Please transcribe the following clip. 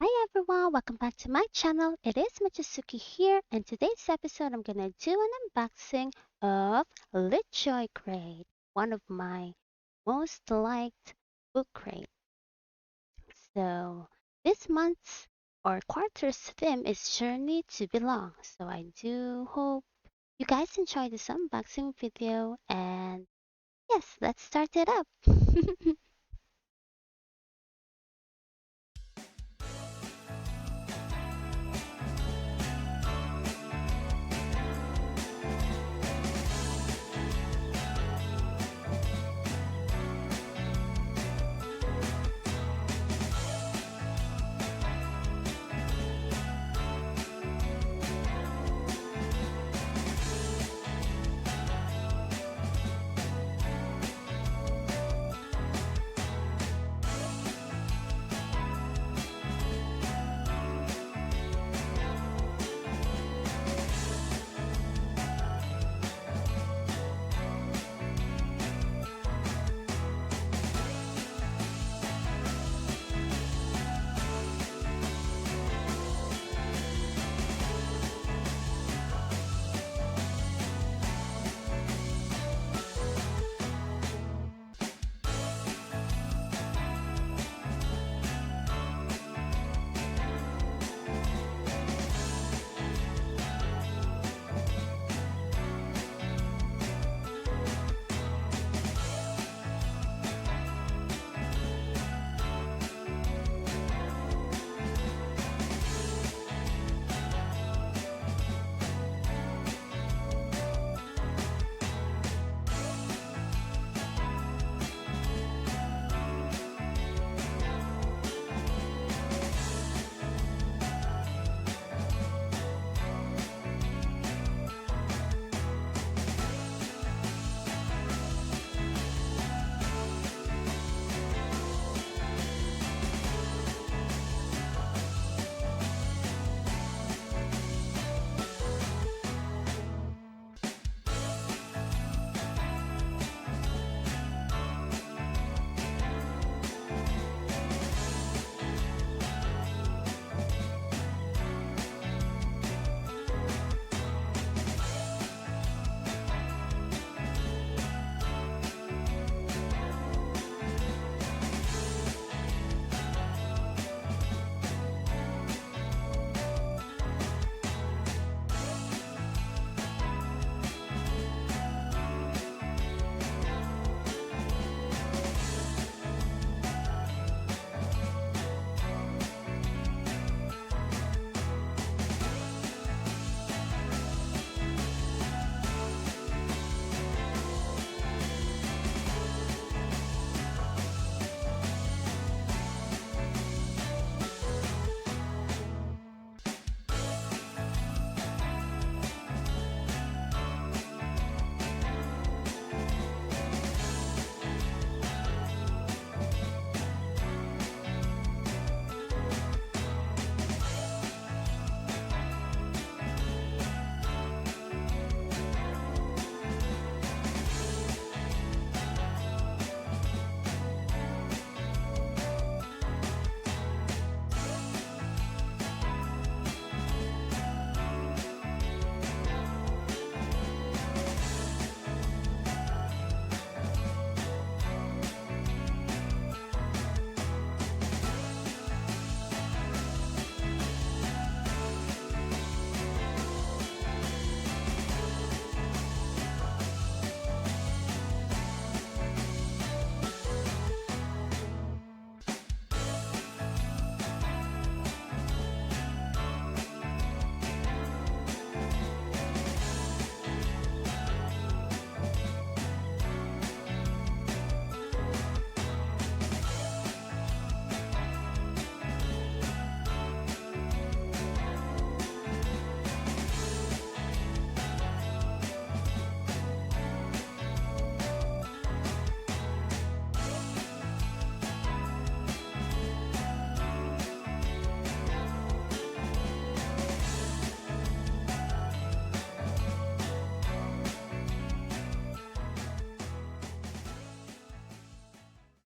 Hi everyone, welcome back to my channel. It is Michisuki here, and today's episode I'm gonna do an unboxing of LitJoy Crate, one of my most liked book crate. So this month's or quarter's theme is Journey to Belong. So I do hope you guys enjoy this unboxing video, and yes, let's start it up.